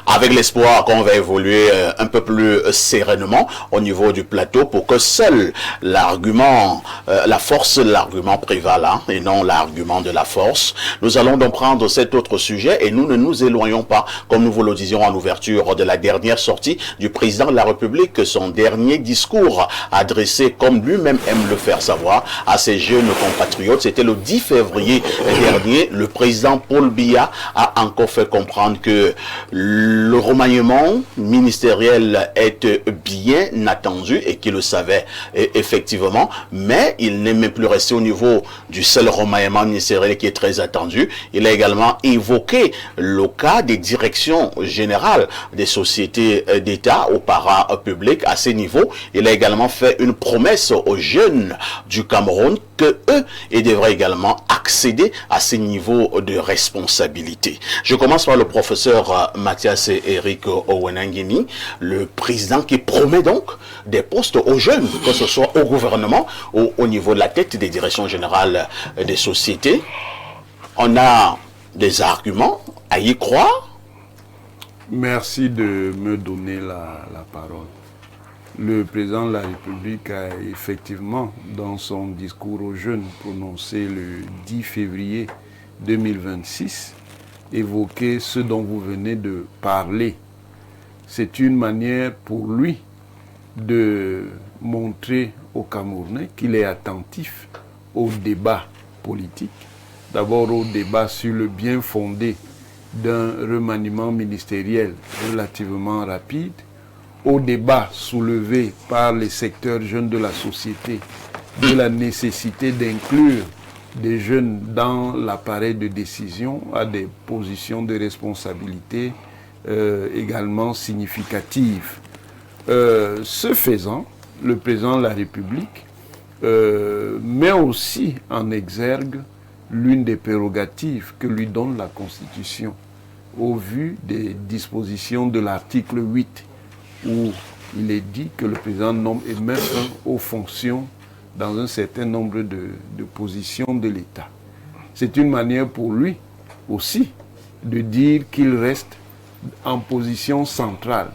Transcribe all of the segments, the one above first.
avec l'espoir qu'on va évoluer un peu plus sereinement au niveau du plateau pour que seul l'argument, la force de l'argument prévale et non l'argument de la force. Nous allons donc prendre cet autre sujet et nous ne nous éloignons pas, comme nous vous le disions en ouverture de la dernière sortie du président de la République, son dernier discours adressé, comme lui-même aime le faire savoir, à ses jeunes compatriotes. C'était le 10 février dernier. Le président Paul Biya a encore fait comprendre que le remaniement ministériel est bien attendu et qu'il le savait effectivement, mais il n'est même plus resté au niveau du seul remaniement ministériel qui est très attendu. Il a également évoqué le cas des directions générales des sociétés d'État au parapublic à ces niveaux. Il a également fait une promesse aux jeunes du Cameroun que eux, ils devraient également accéder à ces niveaux de responsabilité. Je commence par le professeur Mathias Eric Owenangini, le président qui promet donc des postes aux jeunes, que ce soit au gouvernement ou au niveau de la tête des directions générales des sociétés. On a des arguments à y croire. Merci de me donner la parole. Le président de la République a effectivement, dans son discours aux jeunes prononcé le 10 février 2026, évoqué ce dont vous venez de parler. C'est une manière pour lui de montrer aux Camerounais qu'il est attentif au débat politique, d'abord au débat sur le bien fondé d'un remaniement ministériel relativement rapide, au débat soulevé par les secteurs jeunes de la société de la nécessité d'inclure des jeunes dans l'appareil de décision à des positions de responsabilité également significatives. Ce faisant, le président de la République met aussi en exergue l'une des prérogatives que lui donne la Constitution au vu des dispositions de l'article 8 où il est dit que le président nomme et met aux fonctions dans un certain nombre de positions de l'État. C'est une manière pour lui aussi de dire qu'il reste en position centrale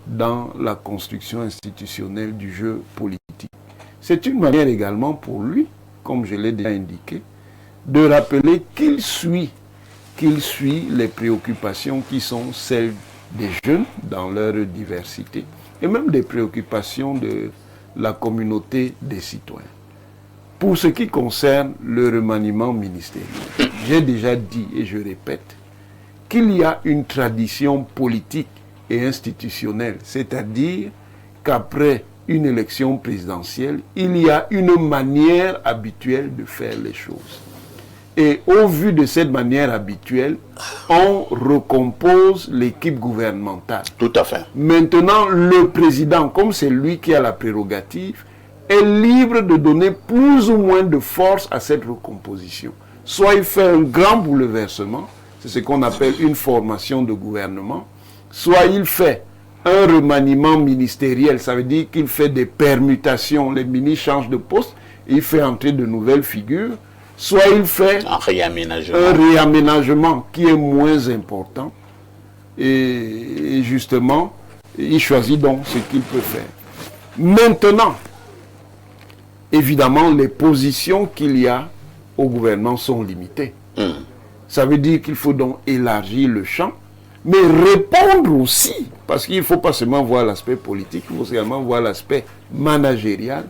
dans la construction institutionnelle du jeu politique. C'est une manière également pour lui, comme je l'ai déjà indiqué, de rappeler qu'il suit les préoccupations qui sont celles des jeunes dans leur diversité et même des préoccupations de la communauté des citoyens. Pour ce qui concerne le remaniement ministériel, j'ai déjà dit et je répète qu'il y a une tradition politique et institutionnelle, c'est-à-dire qu'après une élection présidentielle, il y a une manière habituelle de faire les choses. Et au vu de cette manière habituelle, on recompose l'équipe gouvernementale. Tout à fait. Maintenant, le président, comme c'est lui qui a la prérogative, est libre de donner plus ou moins de force à cette recomposition. Soit il fait un grand bouleversement, c'est ce qu'on appelle une formation de gouvernement, soit il fait un remaniement ministériel, ça veut dire qu'il fait des permutations, les ministres changent de poste, et il fait entrer de nouvelles figures, soit il fait un réaménagement qui est moins important, et justement, il choisit donc ce qu'il peut faire. Maintenant, évidemment, les positions qu'il y a au gouvernement sont limitées. Ça veut dire qu'il faut donc élargir le champ, mais répondre aussi, parce qu'il ne faut pas seulement voir l'aspect politique, il faut également voir l'aspect managérial,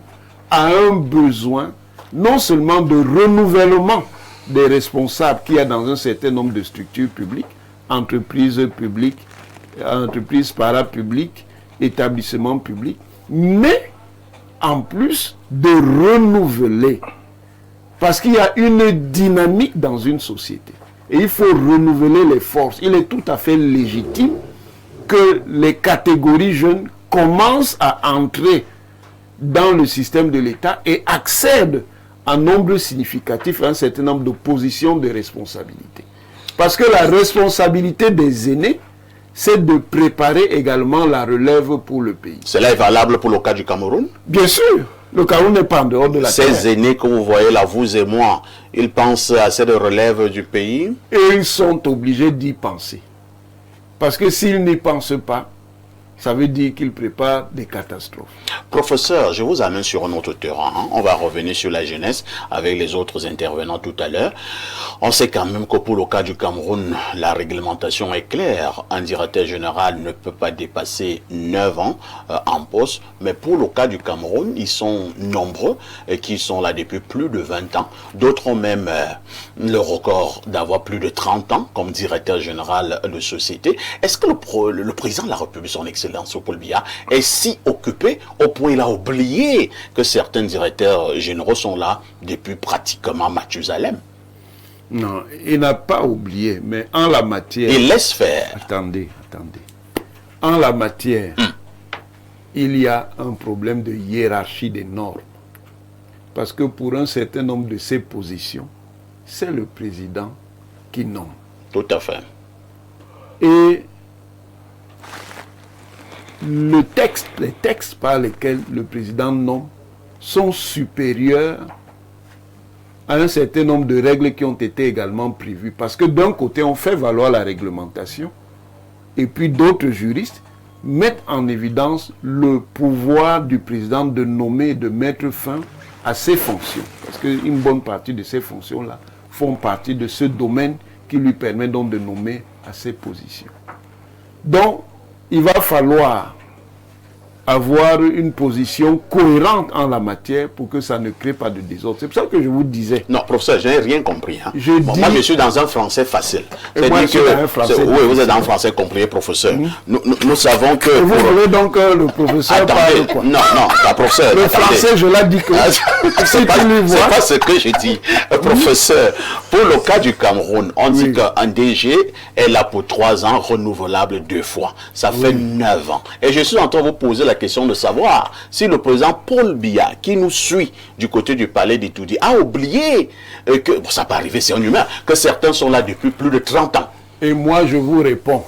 à un besoin non seulement de renouvellement des responsables qu'il y a dans un certain nombre de structures publiques, entreprises publiques, entreprises parapubliques, établissements publics, mais en plus de renouveler. Parce qu'il y a une dynamique dans une société. Et il faut renouveler les forces. Il est tout à fait légitime que les catégories jeunes commencent à entrer dans le système de l'État et accèdent en nombre significatif à un certain nombre de positions de responsabilité. Parce que la responsabilité des aînés, c'est de préparer également la relève pour le pays. Cela est valable pour le cas du Cameroun? Bien sûr. Le Cameroun n'est pas en dehors de la terre. Ces aînés que vous voyez là, vous et moi, ils pensent à cette relève du pays? Et ils sont obligés d'y penser. Parce que s'il n'y pense pas, ça veut dire qu'il prépare des catastrophes. Professeur, je vous amène sur un autre terrain. On va revenir sur la jeunesse avec les autres intervenants tout à l'heure. On sait quand même que pour le cas du Cameroun, la réglementation est claire. Un directeur général ne peut pas dépasser 9 ans en poste. Mais pour le cas du Cameroun, ils sont nombreux et qui sont là depuis plus de 20 ans. D'autres ont même le record d'avoir plus de 30 ans comme directeur général de société. Est-ce que le président de la République, son excellence Paul Biya, est si occupé au point il a oublié que certains directeurs généraux sont là depuis pratiquement Mathusalem? Non, il n'a pas oublié, mais en la matière... Il laisse faire. Attendez. En la matière, il y a un problème de hiérarchie des normes. Parce que pour un certain nombre de ces positions, c'est le président qui nomme. Tout à fait. Et les textes par lesquels le président nomme sont supérieurs à un certain nombre de règles qui ont été également prévues. Parce que d'un côté, on fait valoir la réglementation, et puis d'autres juristes mettent en évidence le pouvoir du président de nommer et de mettre fin à ses fonctions. Parce qu'une bonne partie de ces fonctions-là font partie de ce domaine qui lui permet donc de nommer à ses positions. Donc, il va falloir avoir une position cohérente en la matière pour que ça ne crée pas de désordre. C'est pour ça que je vous disais. Non, professeur, je n'ai rien compris. Hein. Moi, je suis dans un français facile. Moi, je suis dans un français oui, vous êtes dans un français compris, professeur. Nous savons que... Et vous voulez donc le professeur parle quoi? Non, la professeur... Le français, je l'ai dit que... c'est pas ce que je dis. Professeur, pour le cas du Cameroun, on dit qu'un DG est là pour 3 ans, renouvelable 2 fois. Ça fait 9 ans. Et je suis en train de vous poser la question de savoir si le président Paul Biya, qui nous suit du côté du palais d'Itoudi, a oublié que, bon, ça peut arriver, c'est un humain, que certains sont là depuis plus de 30 ans. Et moi, je vous réponds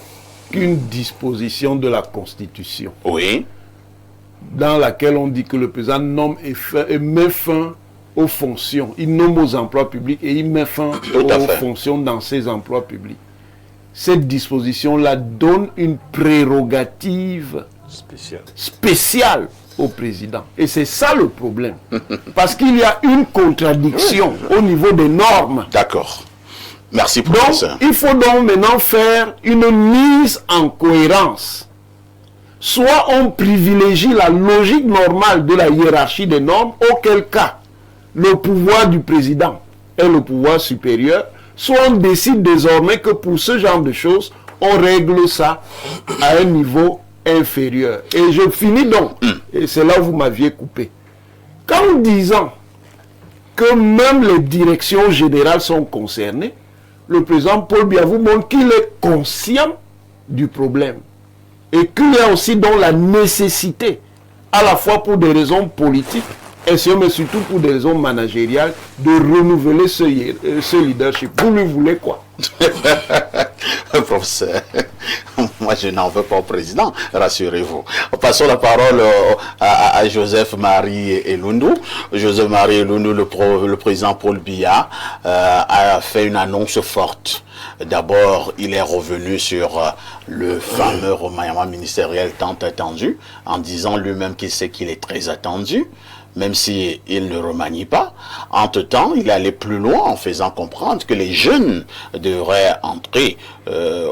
qu'une disposition de la Constitution, oui, dans laquelle on dit que le président nomme et met fin aux fonctions, il nomme aux emplois publics et il met fin aux fonctions dans ces emplois publics. Cette disposition-là donne une prérogative spéciale au président. Et c'est ça le problème. Parce qu'il y a une contradiction au niveau des normes. D'accord. Merci, professeur. Donc, il faut donc maintenant faire une mise en cohérence. Soit on privilégie la logique normale de la hiérarchie des normes, auquel cas le pouvoir du président est le pouvoir supérieur, soit on décide désormais que pour ce genre de choses, on règle ça à un niveau inférieur. Et je finis donc, et c'est là où vous m'aviez coupé. Qu'en disant que même les directions générales sont concernées, le président Paul Biya vous montre qu'il est conscient du problème et qu'il y a aussi donc la nécessité, à la fois pour des raisons politiques, mais surtout pour des raisons managériales, de renouveler ce leadership. Vous lui voulez quoi? Professeur, moi je n'en veux pas au président, rassurez-vous. Passons la parole à Joseph-Marie Elundu. Joseph-Marie Elundu, le président Paul Biya, a fait une annonce forte. D'abord, il est revenu sur le fameux remaniement ministériel tant attendu, en disant lui-même qu'il sait qu'il est très attendu, même s'il ne remanie pas. Entre-temps, il est allé plus loin en faisant comprendre que les jeunes devraient entrer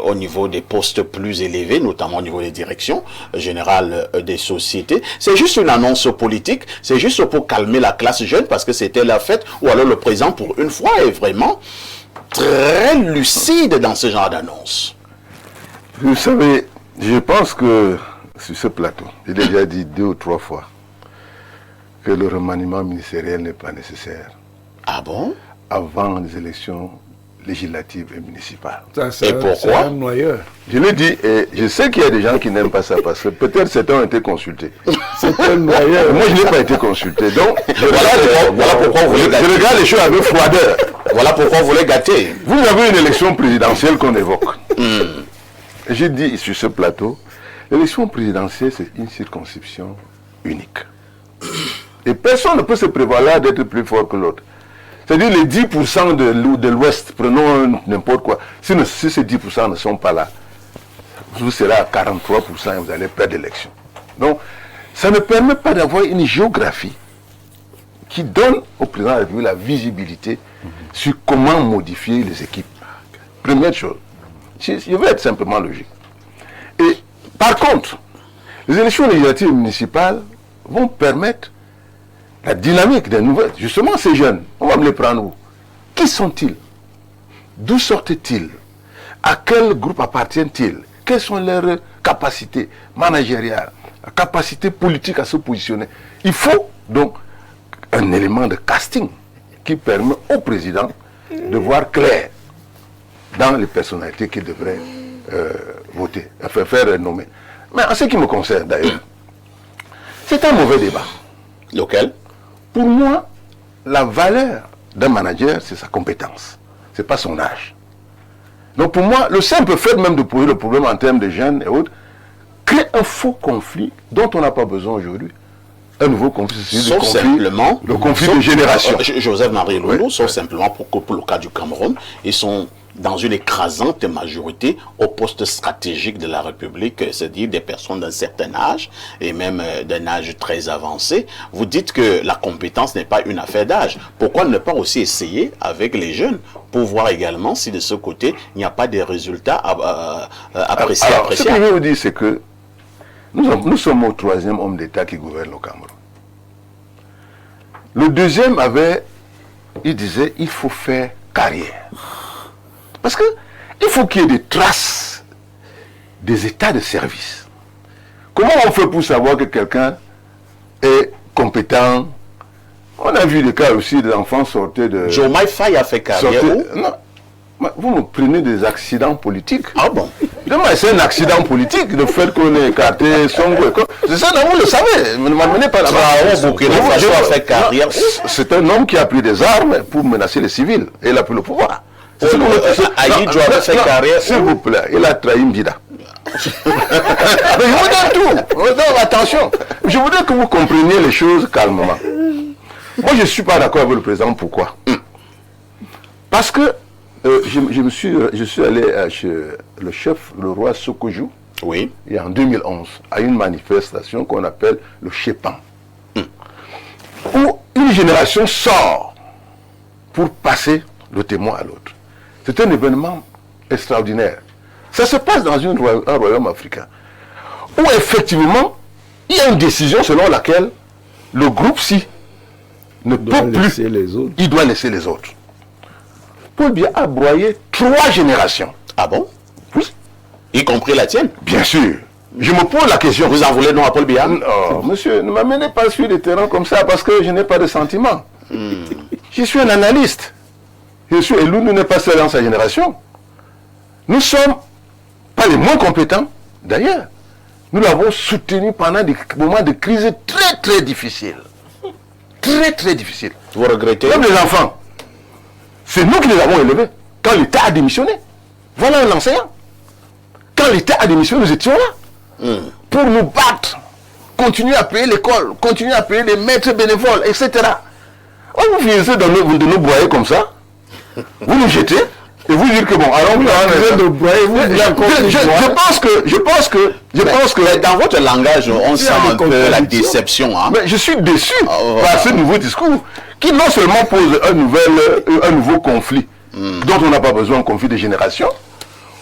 au niveau des postes plus élevés, notamment au niveau des directions générales des sociétés. C'est juste une annonce politique, c'est juste pour calmer la classe jeune, parce que c'était la fête, ou alors le président, pour une fois, est vraiment très lucide dans ce genre d'annonce. Vous savez, je pense que sur ce plateau, il a déjà dit 2 ou 3 fois que le remaniement ministériel n'est pas nécessaire. Ah bon? Avant les élections législatives et municipales. Et pourquoi? Un noyeur. Je l'ai dit, et je sais qu'il y a des gens qui n'aiment pas ça, parce que peut-être certains ont été consultés. C'est un noyeur. Moi, je n'ai pas été consulté. Donc, voilà pourquoi vous voulez gâter. Je regarde les choses avec froideur. Voilà pourquoi vous voulez gâter. Vous avez une élection présidentielle qu'on évoque. J'ai dit sur ce plateau, l'élection présidentielle, c'est une circonscription unique. Et personne ne peut se prévaloir d'être plus fort que l'autre. C'est-à-dire les 10% de l'Ouest, prenons n'importe quoi. Si ces 10% ne sont pas là, vous serez à 43% et vous allez perdre l'élection. Donc, ça ne permet pas d'avoir une géographie qui donne au président de la République la visibilité sur comment modifier les équipes. Première chose. Je vais être simplement logique. Et par contre, les élections législatives municipales vont permettre la dynamique des nouvelles. Justement, ces jeunes, on va me les prendre où? Qui sont-ils? D'où sortent-ils? À quel groupe appartiennent-ils? Quelles sont leurs capacités managériales, la capacité politique à se positionner? Il faut donc un élément de casting qui permet au président de voir clair dans les personnalités qu'il devrait voter, enfin faire nommer. Mais en ce qui me concerne d'ailleurs, c'est un mauvais débat. Lequel? Pour moi, la valeur d'un manager, c'est sa compétence. Ce n'est pas son âge. Donc pour moi, le simple fait même de poser le problème en termes de jeunes et autres, crée un faux conflit dont on n'a pas besoin aujourd'hui. Un nouveau conflit, c'est le conflit de génération. Joseph-Marie Loulou, Oui, sauf oui. simplement pour le cas du Cameroun, ils sont dans une écrasante majorité au poste stratégique de la République, c'est-à-dire des personnes d'un certain âge et même d'un âge très avancé. Vous dites que la compétence n'est pas une affaire d'âge. Pourquoi ne pas aussi essayer avec les jeunes pour voir également si de ce côté, il n'y a pas des résultats appréciables? Alors, ce que je veux vous dire, c'est que nous sommes au 3e homme d'État qui gouverne le Cameroun. Le deuxième il disait, il faut faire carrière. Parce que il faut qu'il y ait des traces des états de service. Comment on fait pour savoir que quelqu'un est compétent? On a vu des cas aussi d'enfants sortis de... Diomaye Faye a fait carrière où? Non, vous me prenez des accidents politiques. Ah bon? C'est un accident politique, le fait qu'on ait écarté Sonko. C'est ça, non, vous le savez. Ne m'amenez pas là-bas. C'est un homme qui a pris des armes pour menacer les civils. Et il a pris le pouvoir. Aïe Diomaye fait carrière. S'il vous plaît, il a trahi Mbida. Mais je vous donne tout. Non, attention. Je voudrais que vous compreniez les choses calmement. Moi, je ne suis pas d'accord avec le président. Pourquoi? Parce que je suis allé chez le chef, le roi Sokoju, oui, et en 2011, à une manifestation qu'on appelle le Chepan, où une génération sort pour passer le témoin à l'autre. C'est un événement extraordinaire. Ça se passe dans un royaume africain, où effectivement, il y a une décision selon laquelle le groupe si ne peut plus, il doit laisser les autres. Paul Biya a broyé 3 générations. Ah bon? Oui. Y compris la tienne? Bien sûr. Je me pose la question. Vous en voulez non à Paul Biya? Non, monsieur, ne m'amenez pas sur les terrains comme ça parce que je n'ai pas de sentiments. Je suis un analyste. Et Loulou n'est pas seul dans sa génération. Nous ne sommes pas les moins compétents. D'ailleurs, nous l'avons soutenu pendant des moments de crise très très difficiles. Très très difficiles. Vous regrettez? Comme les enfants. C'est nous qui les avons élevés. Quand l'État a démissionné, voilà un enseignant. Quand l'État a démissionné, nous étions là. Pour nous battre, continuer à payer l'école, continuer à payer les maîtres bénévoles, etc. Oh, vous finissez de nous broyer comme ça, vous nous jetez, et vous dites que bon, alors je pense que dans votre langage, on sent un peu la déception. Hein? Mais je suis déçu par ce nouveau discours qui non seulement pose un nouveau conflit dont on n'a pas besoin, un conflit de génération.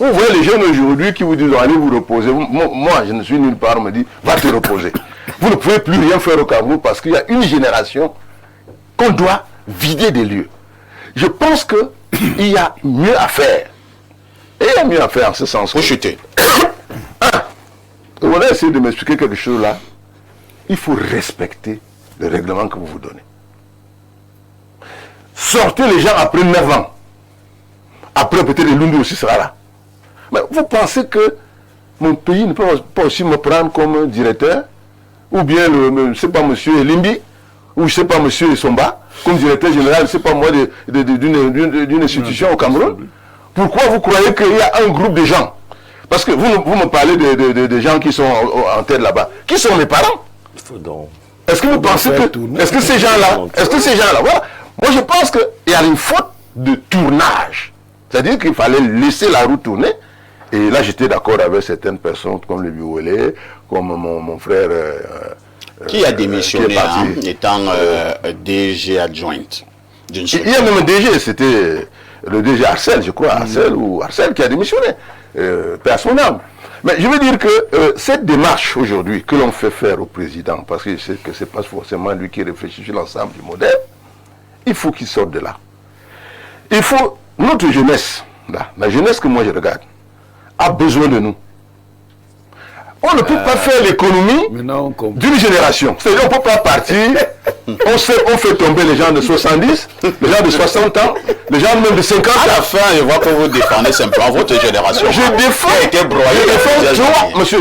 Vous voyez les jeunes aujourd'hui qui vous disent allez vous reposer. Moi, je ne suis nulle part, on me dit va te reposer. Vous ne pouvez plus rien faire au Cameroun parce qu'il y a une génération qu'on doit vider des lieux. Je pense qu'il y a mieux à faire. Et il y a mieux à faire en ce sens. Vous chutez. On a essayé de m'expliquer quelque chose là. Il faut respecter le règlement que vous vous donnez. Sortez les gens après 9 ans. Après peut-être les Lundu aussi sera là. Mais vous pensez que mon pays ne peut pas aussi me prendre comme directeur? Ou bien, je ne sais pas, monsieur Elimbi? Ou je ne sais pas, monsieur Somba? Comme directeur général, je ne sais pas moi, d'une institution au Cameroun? Pourquoi vous croyez qu'il y a un groupe de gens? Parce que vous me parlez de gens qui sont en tête là-bas. Qui sont mes parents? Est-ce que vous pensez que... Est-ce que ces gens-là... Voilà. Moi, je pense qu'il y a une faute de tournage. C'est-à-dire qu'il fallait laisser la roue tourner Et là, j'étais d'accord avec certaines personnes, comme le Biolé, comme mon frère... qui a démissionné étant DG adjoint d'une Il y a même un DG, c'était le DG Arcel, je crois, Arcel qui a démissionné, paix à son âme. Mais je veux dire que cette démarche aujourd'hui que l'on fait faire au président, parce que je sais que ce n'est pas forcément lui qui réfléchit sur l'ensemble du modèle, il faut qu'il sorte de là. Il faut, notre jeunesse, là, la jeunesse que moi je regarde, a besoin de nous. On ne peut pas faire l'économie d'une génération. C'est-à-dire on ne peut pas partir, on fait tomber les gens de 70, les gens de 60 ans, les gens même de 50 ans. À la fin, je vois que vous défendez simplement votre génération. Je défends,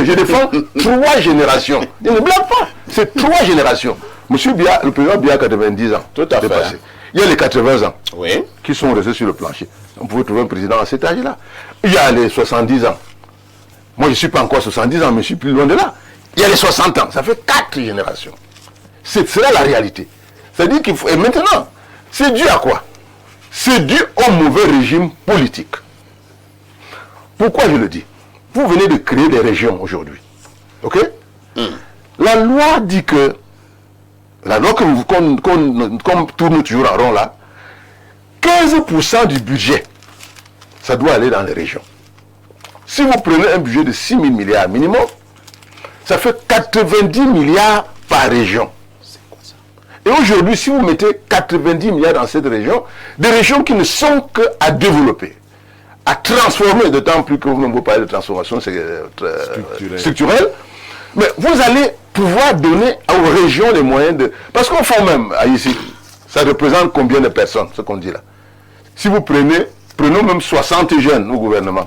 je défends 3 générations. Il ne blague pas. C'est 3 générations. Monsieur Biya, le président Biya a 90 ans. Tout à fait. Il y a les 80 ans oui. qui sont restés sur le plancher. On pouvait trouver un président à cet âge-là. Il y a les 70 ans. Moi, je ne suis pas encore 70 ans, mais je suis plus loin de là. Il y a les 60 ans. Ça fait 4 générations. C'est cela la réalité. C'est-à-dire qu'il faut... Et maintenant, c'est dû à quoi? C'est dû au mauvais régime politique. Pourquoi je le dis? Vous venez de créer des régions aujourd'hui. OK? La loi dit que... La loi qu'on tourne toujours en rond là, 15% du budget, ça doit aller dans les régions. Si vous prenez un budget de 6 000 milliards minimum, ça fait 90 milliards par région. C'est quoi ça? Et aujourd'hui, si vous mettez 90 milliards dans cette région, des régions qui ne sont qu'à développer, à transformer, d'autant plus que vous parlez de transformation structurelle, mais vous allez pouvoir donner aux régions les moyens de... Parce qu'au fond même, ici, ça représente combien de personnes, ce qu'on dit là? Si vous prenons même 60 jeunes au gouvernement,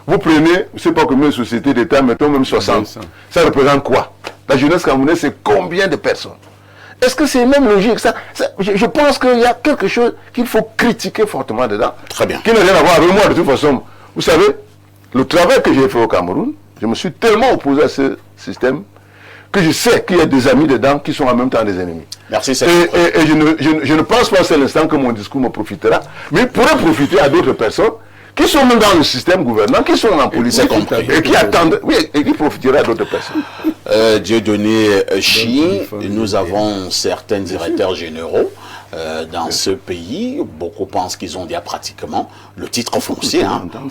vous prenez, je ne sais pas combien de sociétés d'État, mettons même 60. Ça représente quoi? La jeunesse camerounaise, c'est combien de personnes? Est-ce que c'est même logique ça? Je pense qu'il y a quelque chose qu'il faut critiquer fortement dedans. Très bien. Qui n'a rien à voir avec moi de toute façon. Vous savez, le travail que j'ai fait au Cameroun, je me suis tellement opposé à ce système que je sais qu'il y a des amis dedans qui sont en même temps des ennemis. Merci. Et je ne pense pas à l'instant que mon discours me profitera, mais il pourrait profiter à d'autres personnes qui sont même dans le système gouvernant, qui sont en politique et qui attendent, oui, et qui profiteraient à d'autres personnes. Dieudonné Chi, nous avons certains directeurs généraux dans ce pays. Beaucoup pensent qu'ils ont déjà pratiquement le titre foncier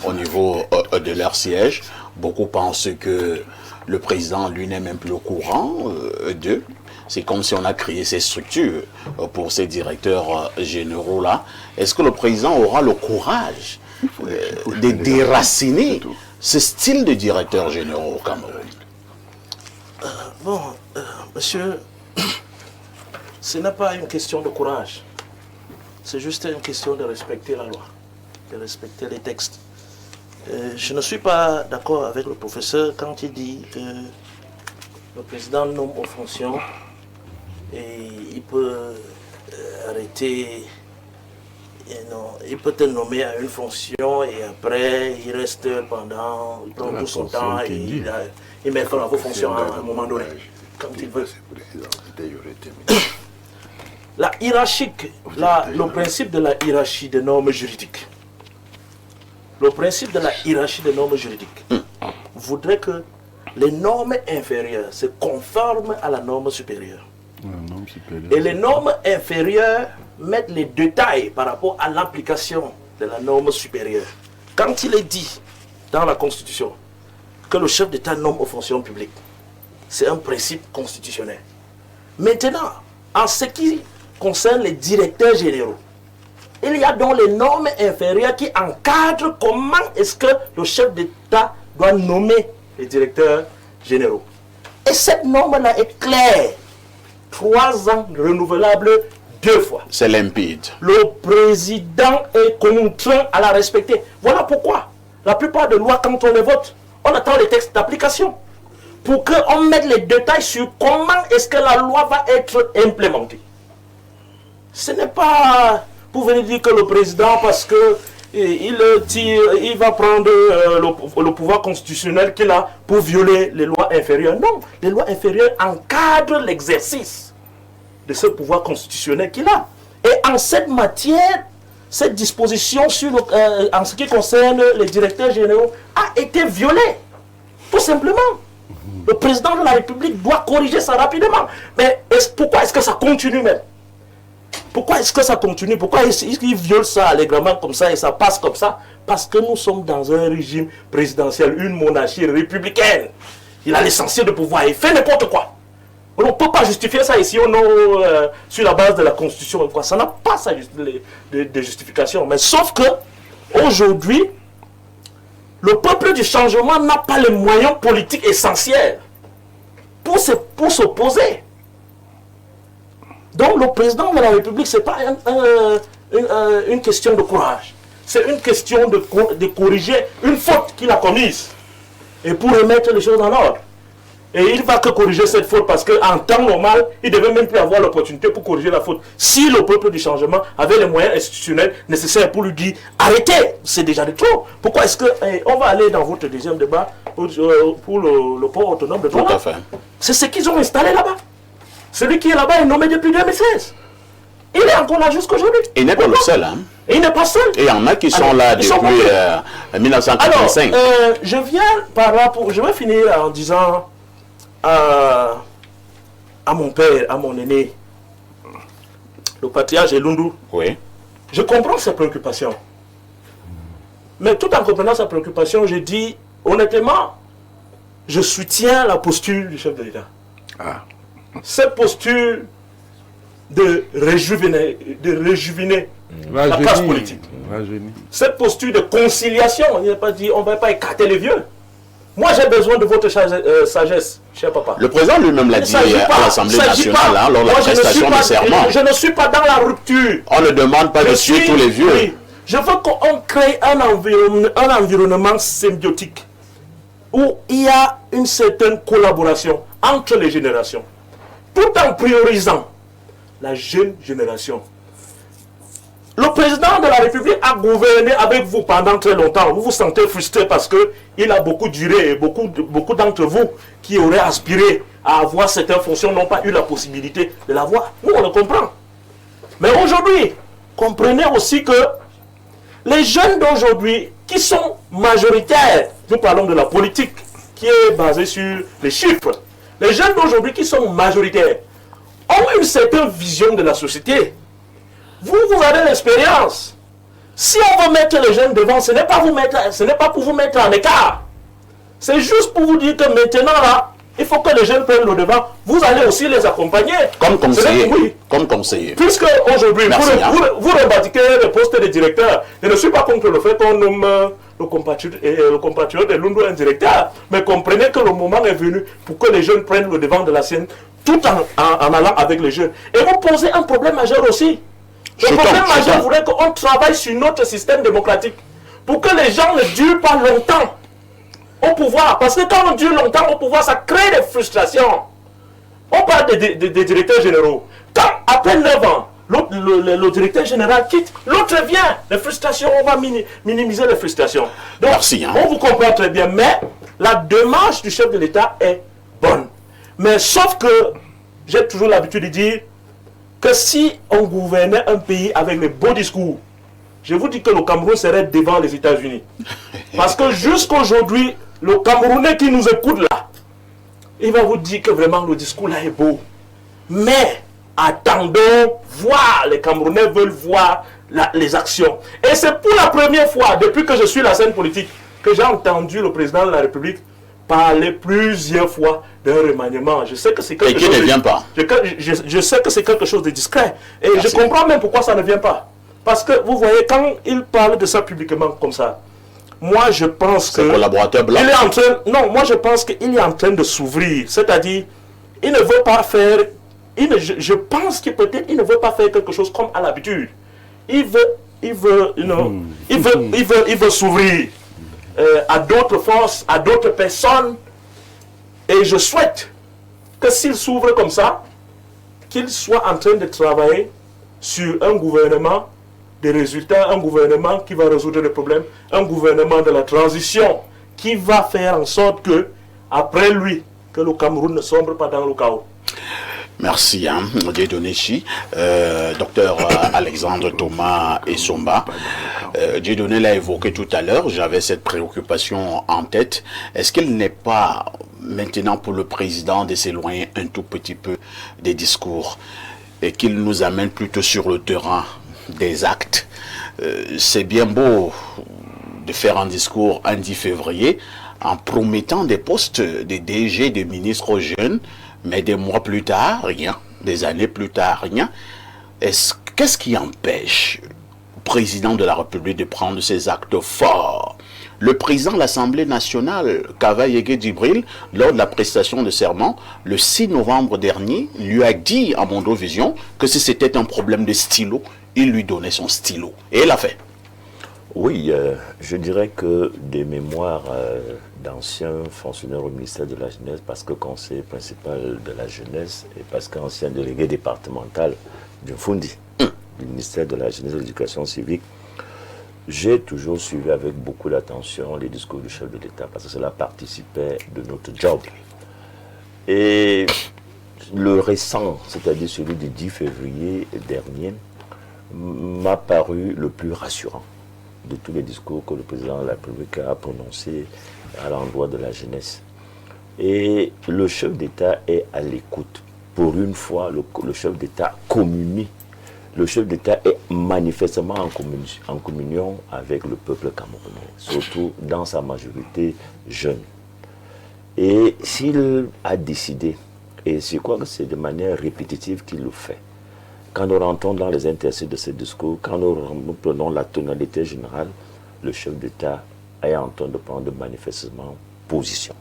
au niveau de leur siège. Beaucoup pensent que le président lui n'est même plus au courant d'eux. C'est comme si on a créé ces structures pour ces directeurs généraux-là. Est-ce que le président aura le courage de déraciner ce style de directeur général au Cameroun? Monsieur, ce n'est pas une question de courage. C'est juste une question de respecter la loi, de respecter les textes. Je ne suis pas d'accord avec le professeur quand il dit que le président nomme aux fonctions et il peut arrêter... Non, il peut te nommer à une fonction et après il reste pendant, il prend tout son temps et il met fin à vos fonctions à un moment donné, quand il veut. La hiérarchique, le principe de la hiérarchie des normes juridiques, le principe de la hiérarchie des normes juridiques voudrait que les normes inférieures se conforment à la norme supérieure. Et les normes inférieures mettre les détails par rapport à l'application de la norme supérieure. Quand il est dit dans la Constitution que le chef d'État nomme aux fonctions publiques, c'est un principe constitutionnel. Maintenant, en ce qui concerne les directeurs généraux, il y a donc les normes inférieures qui encadrent comment est-ce que le chef d'État doit nommer les directeurs généraux. Et cette norme-là est claire. 3 ans renouvelables 2 fois. C'est limpide. Le président est contraint à la respecter. Voilà pourquoi la plupart des lois, quand on les vote, on attend les textes d'application pour qu'on mette les détails sur comment est-ce que la loi va être implémentée. Ce n'est pas pour venir dire que le président, parce que il va prendre le pouvoir constitutionnel qu'il a pour violer les lois inférieures. Non, les lois inférieures encadrent l'exercice de ce pouvoir constitutionnel qu'il a. Et en cette matière, cette disposition en ce qui concerne les directeurs généraux a été violée. Tout simplement. Le président de la République doit corriger ça rapidement. Mais pourquoi est-ce que ça continue même? Pourquoi est-ce que ça continue? Pourquoi il viole ça allègrement comme ça et ça passe comme ça? Parce que nous sommes dans un régime présidentiel, une monarchie républicaine. Il a l'essentiel de pouvoir. Il fait n'importe quoi. On ne peut pas justifier ça ici sur la base de la Constitution. Quoi. Ça n'a pas de justification. Mais sauf que, aujourd'hui, le peuple du changement n'a pas les moyens politiques essentiels pour s'opposer. Donc le président de la République, ce n'est pas une question de courage. C'est une question de corriger une faute qu'il a commise. Et pour remettre les choses en ordre. Et il ne va que corriger cette faute parce qu'en temps normal, il ne devait même plus avoir l'opportunité pour corriger la faute. Si le peuple du changement avait les moyens institutionnels nécessaires pour lui dire arrêtez, c'est déjà de trop. Pourquoi est-ce que on va aller dans votre deuxième débat pour le port autonome de Douala? Tout à fait. C'est ce qu'ils ont installé là-bas. Celui qui est là-bas est nommé depuis 2016. Il est encore là jusqu'aujourd'hui. Il n'est pas le seul. Hein? Et il n'est pas seul. Et il y en a qui sont là depuis 1985. Alors, je viens par là je vais finir en disant à mon père, à mon aîné, le patriarche Elundu. Oui. Je comprends ses préoccupations. Mais tout en comprenant sa préoccupation, je dis honnêtement, je soutiens la posture du chef de l'État. Ah. Cette posture de réjuviner la classe politique. Cette posture de conciliation, il n'est pas dit on ne va pas écarter les vieux. Moi j'ai besoin de votre sagesse, cher papa. Le président lui-même l'a dit à l'Assemblée nationale lors de la prestation de serment. Je ne suis pas dans la rupture. On ne demande pas de suivre tous les vieux. Oui, je veux qu'on crée un environnement symbiotique où il y a une certaine collaboration entre les générations, tout en priorisant la jeune génération. Le président de la République a gouverné avec vous pendant très longtemps. Vous vous sentez frustré parce qu'il a beaucoup duré et beaucoup d'entre vous qui auraient aspiré à avoir certaines fonctions n'ont pas eu la possibilité de l'avoir. Nous, on le comprend. Mais aujourd'hui, comprenez aussi que les jeunes d'aujourd'hui qui sont majoritaires, nous parlons de la politique qui est basée sur les chiffres, les jeunes d'aujourd'hui qui sont majoritaires ont une certaine vision de la société. Vous avez l'expérience. Si on veut mettre les jeunes devant, ce n'est pas pour vous mettre en écart. C'est juste pour vous dire que maintenant là, il faut que les jeunes prennent le devant. Vous allez aussi les accompagner. Comme conseiller. Oui. Comme conseiller. Puisque aujourd'hui, vous revendiquez le poste de directeur. Je ne suis pas contre le fait qu'on nomme le compatriote de Elundu un directeur. Mais comprenez que le moment est venu pour que les jeunes prennent le devant de la scène, tout en allant avec les jeunes. Et vous posez un problème majeur aussi. Le problème majeur voudrait qu'on travaille sur notre système démocratique pour que les gens ne durent pas longtemps au pouvoir. Parce que quand on dure longtemps au pouvoir, ça crée des frustrations. On parle des directeurs généraux. Quand, après 9 ans, le directeur général quitte, l'autre vient. Les frustrations, on va minimiser les frustrations. Donc, merci, hein. On vous comprend très bien. Mais la démarche du chef de l'État est bonne. Mais sauf que, j'ai toujours l'habitude de dire que si on gouvernait un pays avec les beaux discours, je vous dis que le Cameroun serait devant les États-Unis. Parce que jusqu'aujourd'hui, le Camerounais qui nous écoute là, il va vous dire que vraiment le discours là est beau. Mais attendons, voir, les Camerounais veulent voir les actions. Et c'est pour la première fois, depuis que je suis la scène politique, que j'ai entendu le président de la République parler plusieurs fois d'un remaniement. Je sais que c'est quelque chose. Et qui ne vient pas. Je sais que c'est quelque chose de discret. Et merci. Je comprends même pourquoi ça ne vient pas. Parce que vous voyez, quand il parle de ça publiquement comme ça, moi je pense que... collaborateur blanc. Il est en train... Non, moi je pense qu'il est en train de s'ouvrir. C'est-à-dire, il ne veut pas faire... je pense que peut-être il ne veut pas faire quelque chose comme à l'habitude. Il veut s'ouvrir à d'autres forces, à d'autres personnes. Et je souhaite que s'il s'ouvre comme ça, qu'il soit en train de travailler sur un gouvernement des résultats, un gouvernement qui va résoudre les problèmes, un gouvernement de la transition qui va faire en sorte que, après lui, que le Cameroun ne sombre pas dans le chaos. Merci, Dieudonné Chi. Docteur Alexandre Thomas Essomba. Dieudonné l'a évoqué tout à l'heure, j'avais cette préoccupation en tête. Est-ce qu'il n'est pas maintenant pour le président de s'éloigner un tout petit peu des discours et qu'il nous amène plutôt sur le terrain des actes? C'est bien beau de faire un discours un 10 février en promettant des postes de DG, des ministres aux jeunes, mais des mois plus tard, rien. Des années plus tard, rien. Qu'est-ce qui empêche le président de la République de prendre ces actes forts? Le président de l'Assemblée nationale, Kava Yege Djibril, lors de la prestation de serment, le 6 novembre dernier, lui a dit à Mondovision que si c'était un problème de stylo, il lui donnait son stylo. Et il l'a fait. Oui, je dirais que des mémoires d'anciens fonctionnaires au ministère de la Jeunesse, parce que conseiller principal de la Jeunesse et parce qu'ancien délégué départemental du Fundi, du ministère de la Jeunesse et de l'Éducation civique, j'ai toujours suivi avec beaucoup d'attention les discours du chef de l'État, parce que cela participait de notre job. Et le récent, c'est-à-dire celui du 10 février dernier, m'a paru le plus rassurant de tous les discours que le président de la République a prononcés à l'endroit de la jeunesse. Et le chef d'État est à l'écoute. Pour une fois, le chef d'État communie. Le chef d'État est manifestement en communion avec le peuple camerounais, surtout dans sa majorité jeune. Et s'il a décidé, et je crois que c'est de manière répétitive qu'il le fait, quand nous rentrons dans les interstices de ce discours, quand nous prenons la tonalité générale, le chef d'État est en train de prendre manifestement position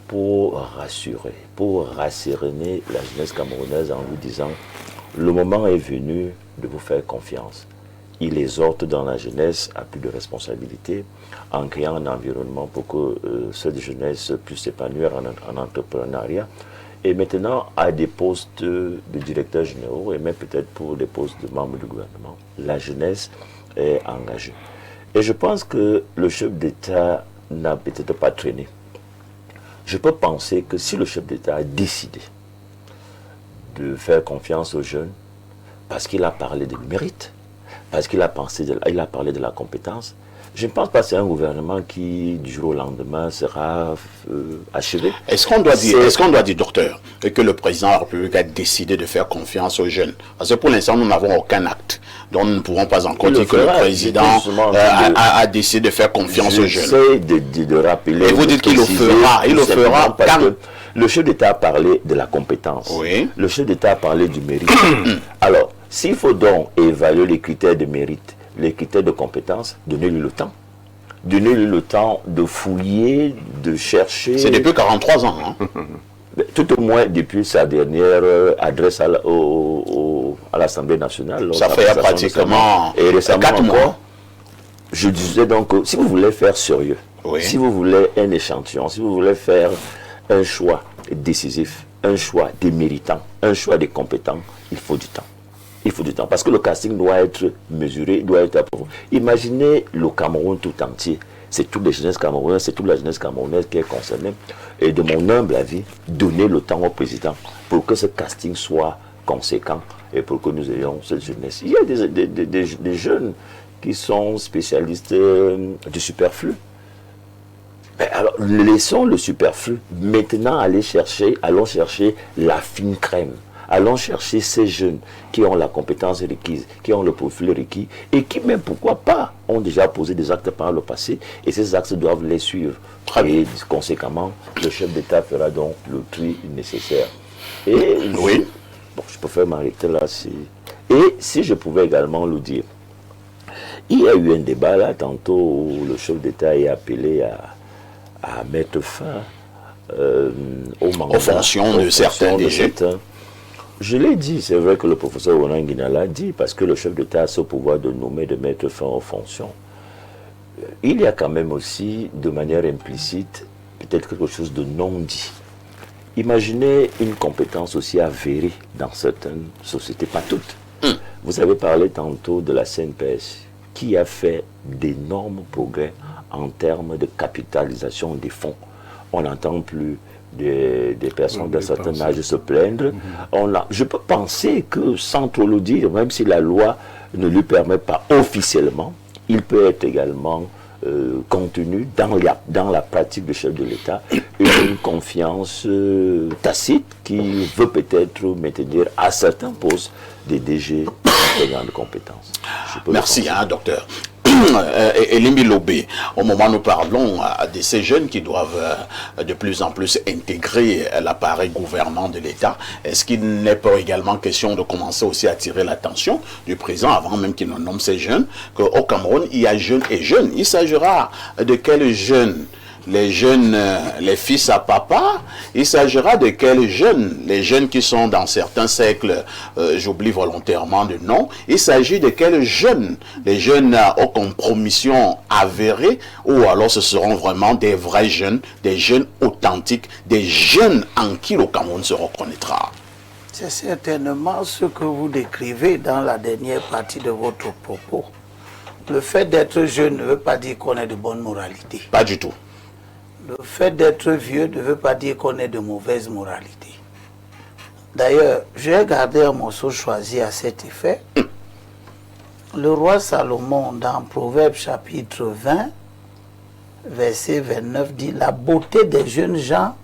pour rassurer, pour rasséréner la jeunesse camerounaise en lui disant « Le moment est venu de vous faire confiance ». Il exhorte dans la jeunesse à plus de responsabilités en créant un environnement pour que cette jeunesse puisse s'épanouir en entrepreneuriat. Et maintenant, à des postes de directeurs généraux et même peut-être pour des postes de membres du gouvernement, la jeunesse est engagée. Et je pense que le chef d'État n'a peut-être pas traîné. Je peux penser que si le chef d'État a décidé de faire confiance aux jeunes, parce qu'il a parlé du mérite, parce qu'il a parlé de la compétence, je ne pense pas que c'est un gouvernement qui, du jour au lendemain, sera achevé. Est-ce qu'on doit dire, docteur, que le président de la République a décidé de faire confiance aux jeunes? Parce que pour l'instant, nous n'avons aucun acte. Donc nous ne pouvons pas encore dire que le président a décidé de faire confiance aux jeunes. J'essaie de rappeler. Et vous dites qu'il le fera. Il le fera parce que le chef d'État a parlé de la compétence. Oui. Le chef d'État a parlé du mérite. Alors, s'il faut donc évaluer les critères de mérite, les critères de compétence, donnez-lui le temps. Donnez-lui le temps de fouiller, de chercher. C'est depuis 43 ans. Hein? Tout au moins depuis sa dernière adresse à l'Assemblée nationale. Ça fait pratiquement et récemment 4 mois. Je disais donc, si vous voulez faire sérieux, oui, si vous voulez un échantillon, si vous voulez faire un choix décisif, un choix des méritants, un choix des compétents, il faut du temps. Il faut du temps, parce que le casting doit être mesuré, doit être approfondi. Imaginez le Cameroun tout entier. C'est toute la jeunesse camerounaise, c'est toute la jeunesse camerounaise qui est concernée. Et de mon humble avis, donner le temps au président pour que ce casting soit conséquent et pour que nous ayons cette jeunesse. Il y a des jeunes qui sont spécialistes du superflu. Alors, laissons le superflu. Maintenant, allons chercher la fine crème. Allons chercher ces jeunes qui ont la compétence requise, qui ont le profil requis et qui, même pourquoi pas, ont déjà posé des actes par le passé et ces actes doivent les suivre. Et conséquemment, le chef d'État fera donc le tri nécessaire. Et oui. Je peux faire m'arrêter là. Et si je pouvais également le dire, il y a eu un débat là, tantôt où le chef d'État est appelé à mettre fin aux mandats, aux fonctions de certains DG. Je l'ai dit, c'est vrai que le professeur Ronan Guina l'a dit, parce que le chef d'État a ce pouvoir de nommer, de mettre fin aux fonctions. Il y a quand même aussi, de manière implicite, peut-être quelque chose de non dit. Imaginez une compétence aussi avérée dans certaines sociétés, pas toutes. Vous avez parlé tantôt de la CNPS, qui a fait d'énormes progrès en termes de capitalisation des fonds, on n'entend plus des personnes d'un certain âge se plaindre. Je peux penser que, sans trop le dire, même si la loi ne lui permet pas officiellement, il peut être également contenu dans la pratique du chef de l'État une confiance tacite qui veut peut-être maintenir à certains postes des DG de grande compétence. Merci, docteur. Elimbi Lobé, au moment où nous parlons de ces jeunes qui doivent de plus en plus intégrer l'appareil gouvernant de l'État, est-ce qu'il n'est pas également question de commencer aussi à attirer l'attention du président, avant même qu'il ne nomme ces jeunes, qu'au Cameroun, il y a jeunes et jeunes. Il s'agira de quels jeunes? Les jeunes, les fils à papa, il s'agira de quels jeunes? Les jeunes qui sont dans certains cercles, j'oublie volontairement le nom, il s'agit de quels jeunes? Les jeunes aux compromissions avérées, ou alors ce seront vraiment des vrais jeunes, des jeunes authentiques, des jeunes en qui le Cameroun se reconnaîtra? C'est certainement ce que vous décrivez dans la dernière partie de votre propos. Le fait d'être jeune ne veut pas dire qu'on ait de bonne moralité. Pas du tout. Le fait d'être vieux ne veut pas dire qu'on ait de mauvaise moralité. D'ailleurs, j'ai gardé un morceau choisi à cet effet. Le roi Salomon, dans Proverbes chapitre 20, verset 29, dit « La beauté des jeunes gens,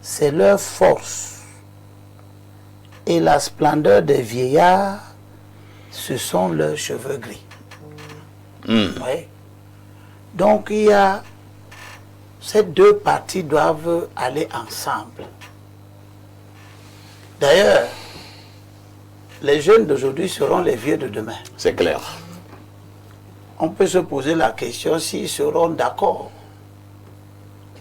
c'est leur force. Et la splendeur des vieillards, ce sont leurs cheveux gris. Oui. Donc, il y a... Ces deux parties doivent aller ensemble. D'ailleurs, les jeunes d'aujourd'hui seront les vieux de demain. C'est clair. On peut se poser la question s'ils seront d'accord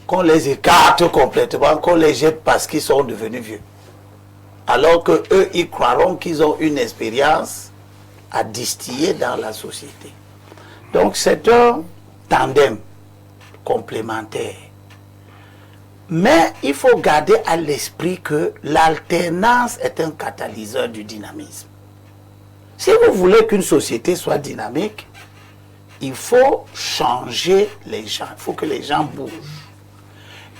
qu'on les écarte complètement, qu'on les jette parce qu'ils sont devenus vieux. Alors qu'eux, ils croiront qu'ils ont une expérience à distiller dans la société. Donc c'est un tandem complémentaire. Mais il faut garder à l'esprit que l'alternance est un catalyseur du dynamisme. Si vous voulez qu'une société soit dynamique, il faut changer les gens, il faut que les gens bougent.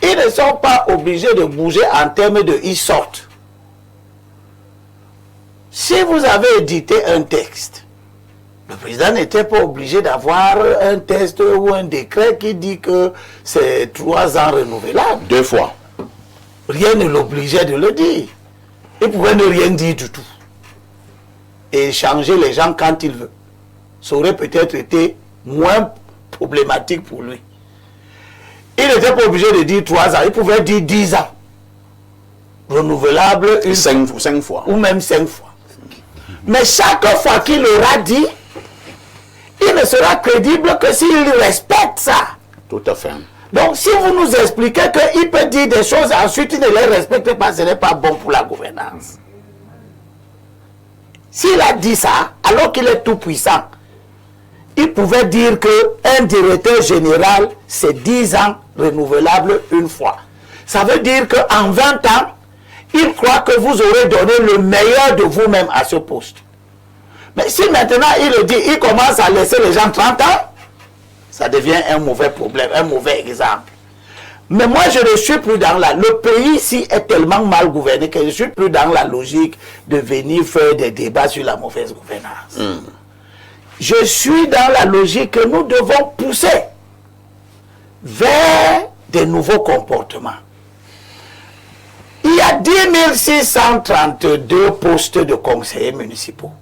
Ils ne sont pas obligés de bouger en termes de « ils sortent ». Si vous avez édité un texte, le président n'était pas obligé d'avoir un texte ou un décret qui dit que c'est 3 ans renouvelables. 2 fois. Rien ne l'obligeait de le dire. Il pouvait ne rien dire du tout. Et changer les gens quand il veut. Ça aurait peut-être été moins problématique pour lui. Il n'était pas obligé de dire 3 ans. Il pouvait dire 10 ans. Renouvelable 5 fois. Ou même 5 fois. Mais chaque fois qu'il aura dit, il ne sera crédible que s'il respecte ça. Tout à fait. Donc, si vous nous expliquez qu'il peut dire des choses, ensuite il ne les respecte pas, ce n'est pas bon pour la gouvernance. S'il a dit ça, alors qu'il est tout puissant, il pouvait dire qu'un directeur général, c'est 10 ans renouvelable une fois. Ça veut dire qu'en 20 ans, il croit que vous aurez donné le meilleur de vous-même à ce poste. Mais si maintenant il le dit, il commence à laisser les gens 30 ans, ça devient un mauvais problème, un mauvais exemple. Mais moi, je ne suis plus dans la... Le pays ici est tellement mal gouverné que je ne suis plus dans la logique de venir faire des débats sur la mauvaise gouvernance. Je suis dans la logique que nous devons pousser vers des nouveaux comportements. Il y a 10 632 postes de conseillers municipaux.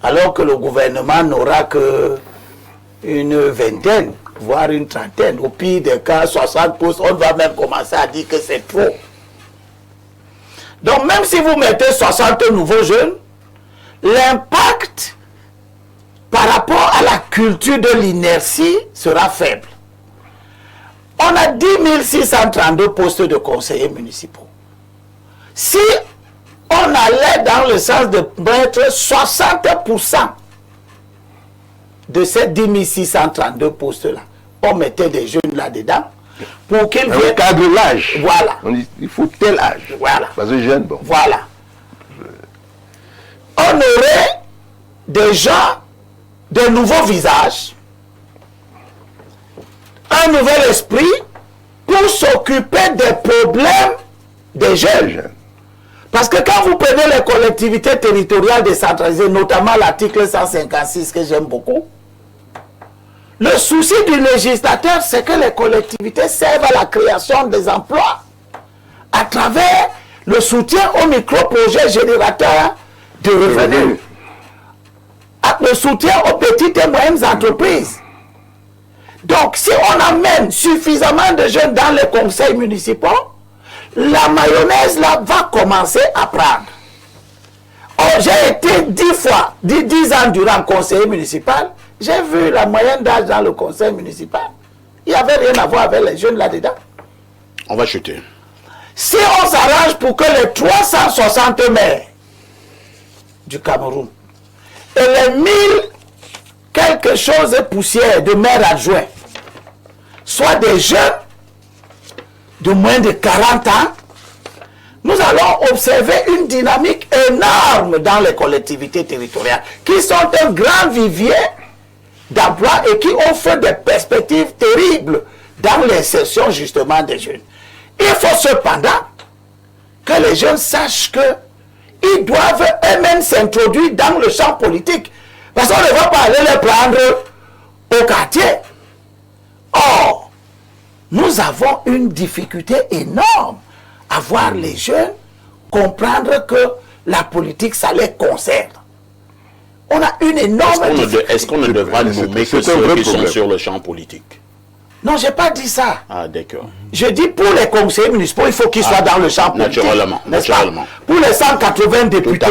Alors que le gouvernement n'aura que une vingtaine, voire une trentaine. Au pire des cas, 60 postes, on va même commencer à dire que c'est trop. Donc même si vous mettez 60 nouveaux jeunes, l'impact par rapport à la culture de l'inertie sera faible. On a 10 632 postes de conseillers municipaux. Si on allait dans le sens de mettre 60% de ces 10 632 postes-là, on mettait des jeunes là-dedans pour qu'ils viennent... Le cadre de l'âge. Voilà. On dit, il faut tel âge. Voilà. Parce que jeune, bon. Voilà. On aurait des gens, de nouveaux visages, un nouvel esprit, pour s'occuper des problèmes des jeunes. Parce que quand vous prenez les collectivités territoriales décentralisées, notamment l'article 156 que j'aime beaucoup, le souci du législateur, c'est que les collectivités servent à la création des emplois à travers le soutien aux micro-projets générateurs de revenus, le soutien aux petites et moyennes entreprises. Donc, si on amène suffisamment de jeunes dans les conseils municipaux, la mayonnaise là va commencer à prendre. Or, j'ai été 10 ans durant conseiller municipal, j'ai vu la moyenne d'âge dans le conseil municipal. Il n'y avait rien à voir avec les jeunes là-dedans. On va chuter. Si on s'arrange pour que les 360 maires du Cameroun et les 1000 quelque chose de poussière de maires adjoints soient des jeunes de moins de 40 ans, nous allons observer une dynamique énorme dans les collectivités territoriales qui sont un grand vivier d'emploi et qui offrent des perspectives terribles dans l'insertion justement des jeunes. Il faut cependant que les jeunes sachent qu'ils doivent eux-mêmes s'introduire dans le champ politique. Parce qu'on ne va pas aller les prendre au quartier. Or, nous avons une difficulté énorme à voir les jeunes comprendre que la politique, ça les concerne. On a une énorme difficulté. Est-ce qu'on ne devra nommer que ceux qui sont sur le champ politique? Non, je n'ai pas dit ça. Ah, d'accord. Je dis pour les conseillers municipaux, il faut qu'ils soient dans le champ politique. Naturellement. Pour les 180 députés,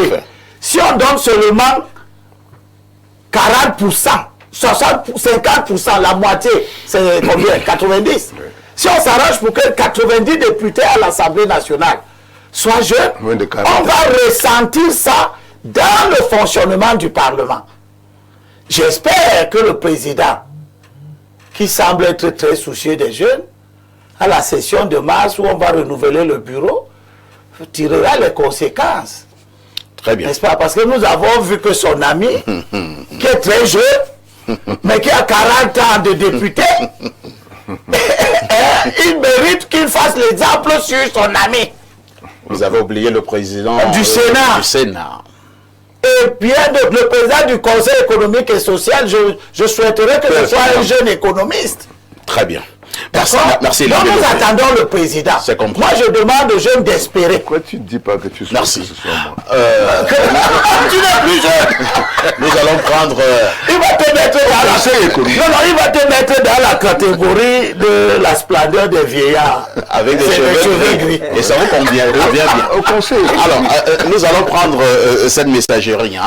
si on donne seulement 40%, 50%, la moitié, c'est combien? 90. Si on s'arrange pour que 90 députés à l'Assemblée nationale soient jeunes, on va ressentir ça dans le fonctionnement du Parlement. J'espère que le président, qui semble être très soucieux des jeunes, à la session de mars où on va renouveler le bureau, tirera les conséquences. Très bien. N'est-ce pas? Parce que nous avons vu que son ami, qui est très jeune, mais qui a 40 ans de député, il mérite qu'il fasse l'exemple sur son ami. Vous avez oublié le président du Sénat. Et bien le président du Conseil économique et social, je souhaiterais que ce soit un jeune économiste. Très bien. Merci. Donc nous attendons le président. Moi je demande aux jeunes d'espérer. Pourquoi tu ne dis pas que tu souhaites que ce soit moi? Tu n'es plus jeune. Nous allons prendre... Il va te mettre il va te mettre dans la catégorie de la splendeur des vieillards. Avec des cheveux gris. Et ça vous convient bien. Au conseil. Alors, nous allons prendre cette messagerie,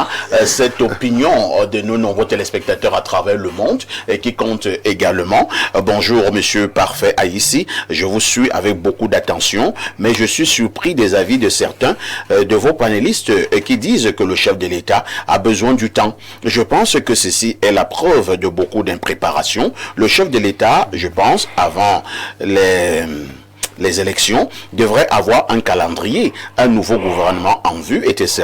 cette opinion de nos nombreux téléspectateurs à travers le monde et qui compte également. Bonjour, monsieur Parfait Haïssi. Je vous suis avec beaucoup d'attention, mais je suis surpris des avis de certains de vos panélistes qui disent que le chef de l'État a besoin du temps. Je pense que ceci est la preuve de beaucoup d'impréparation. Le chef de l'État, je pense, avant les élections, devrait avoir un calendrier, un nouveau gouvernement en vue, etc.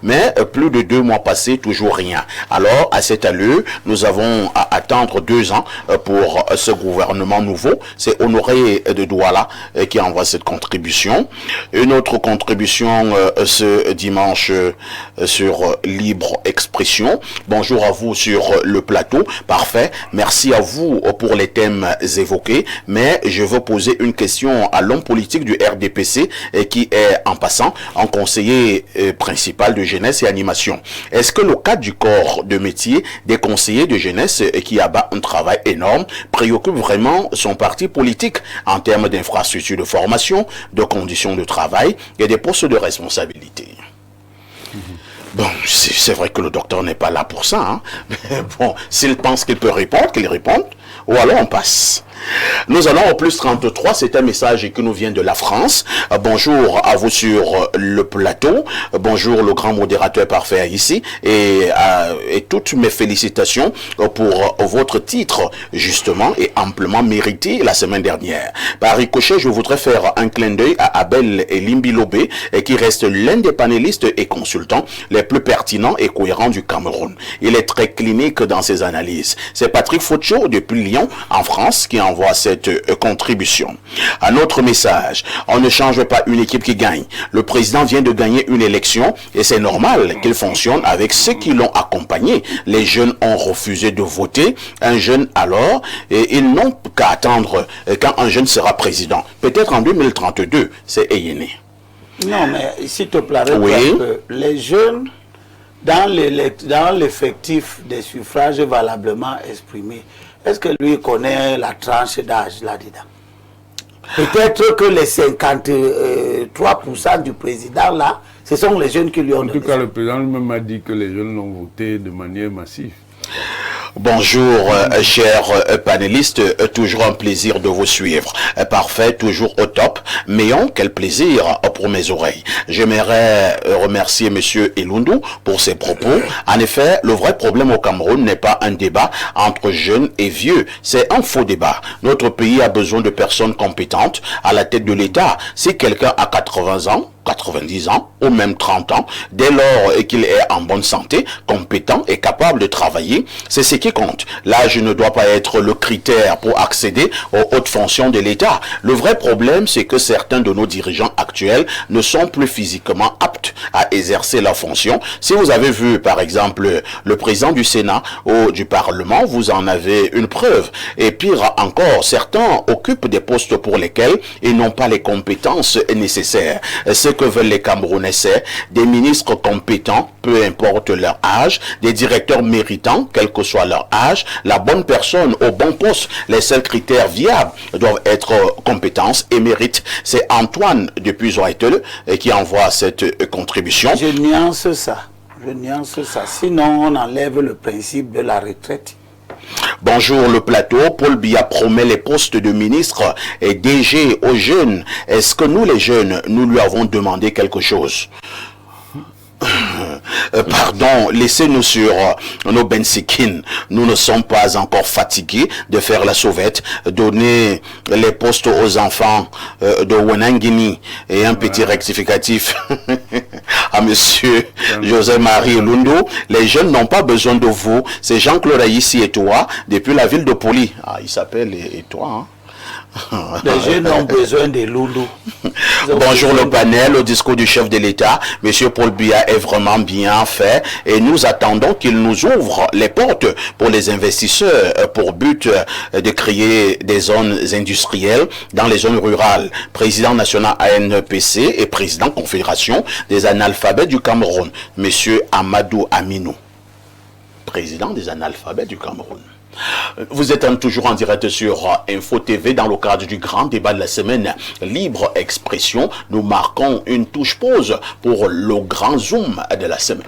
Mais plus de 2 mois passés, toujours rien. Alors, à cette allure, nous avons à attendre 2 ans pour ce gouvernement nouveau. C'est Honoré de Douala qui envoie cette contribution. Une autre contribution ce dimanche sur Libre Expression. Bonjour à vous sur le plateau. Parfait. Merci à vous pour les thèmes évoqués. Mais je veux poser une question à l'homme politique du RDPC qui est en passant en conseiller principal de jeunesse et animation. Est-ce que le cadre du corps de métier des conseillers de jeunesse qui abat un travail énorme préoccupe vraiment son parti politique en termes d'infrastructures de formation, de conditions de travail et des postes de responsabilité? Bon, c'est vrai que le docteur n'est pas là pour ça, hein. Mais bon, s'il pense qu'il peut répondre, qu'il réponde, ou alors on passe. Nous allons au plus 33, c'est un message qui nous vient de la France. Bonjour à vous sur le plateau. Bonjour le grand modérateur parfait ici. Et toutes mes félicitations pour votre titre, justement, et amplement mérité la semaine dernière. Par ricochet, je voudrais faire un clin d'œil à Abel Limbilobé, qui reste l'un des panélistes et consultants les plus pertinents et cohérents du Cameroun. Il est très clinique dans ses analyses. C'est Patrick Faucho, depuis Lyon, en France, qui envoie cette contribution. Un autre message, on ne change pas une équipe qui gagne. Le président vient de gagner une élection et c'est normal qu'il fonctionne avec ceux qui l'ont accompagné. Les jeunes ont refusé de voter. Un jeune alors, et ils n'ont qu'à attendre quand un jeune sera président. Peut-être en 2032, c'est Eyene. Non, mais s'il te plaît, Oui. les jeunes, dans l'effectif des suffrages valablement exprimés, est-ce que lui connaît la tranche d'âge là-dedans? Peut-être que les 53% du président là, ce sont les jeunes qui lui ont En tout cas, le président lui-même a dit que les jeunes l'ont voté de manière massive. Bonjour, chers panélistes, toujours un plaisir de vous suivre. Parfait, toujours au top. Mais quel plaisir pour mes oreilles. J'aimerais remercier Monsieur Elundu pour ses propos. En effet, le vrai problème au Cameroun n'est pas un débat entre jeunes et vieux. C'est un faux débat. Notre pays a besoin de personnes compétentes à la tête de l'État. Si quelqu'un a 80 ans, 90 ans ou même 30 ans, dès lors qu'il est en bonne santé, compétent et capable de travailler, c'est ce qui compte. L'âge ne doit pas être le critère pour accéder aux hautes fonctions de l'État. Le vrai problème, c'est que certains de nos dirigeants actuels ne sont plus physiquement aptes à exercer leurs fonctions. Si vous avez vu, par exemple, le président du Sénat ou du Parlement, vous en avez une preuve. Et pire encore, certains occupent des postes pour lesquels ils n'ont pas les compétences nécessaires. Ce que veulent les Camerounais, c'est des ministres compétents, peu importe leur âge, des directeurs méritants, quel que soit leur âge, la bonne personne au bon poste. Les seuls critères viables doivent être compétence et mérite. C'est Antoine depuis Zoïtel qui envoie cette contribution. Je nuance ça. Sinon, on enlève le principe de la retraite. Bonjour le plateau, Paul Biya promet les postes de ministre et DG aux jeunes. Est-ce que nous les jeunes, nous lui avons demandé quelque chose? Pardon, laissez-nous sur nos bensikines. Nous ne sommes pas encore fatigués de faire la sauvette, donner les postes aux enfants de Wenangini et un petit rectificatif à monsieur José-Marie Lundu. Les jeunes n'ont pas besoin de vous. C'est Jean-Claude ici et toi, depuis la ville de Poli. Ah, il s'appelle et toi, hein? Les jeunes ont besoin de loulou. Bonjour le panel, le discours du chef de l'État, Monsieur Paul Biya est vraiment bien fait et nous attendons qu'il nous ouvre les portes pour les investisseurs pour but de créer des zones industrielles dans les zones rurales. Président national ANPC et président confédération des analphabètes du Cameroun, Monsieur Amadou Aminou, président des analphabètes du Cameroun. Vous êtes toujours en direct sur Info TV dans le cadre du grand débat de la semaine Libre Expression. Nous marquons une touche pause pour le grand zoom de la semaine.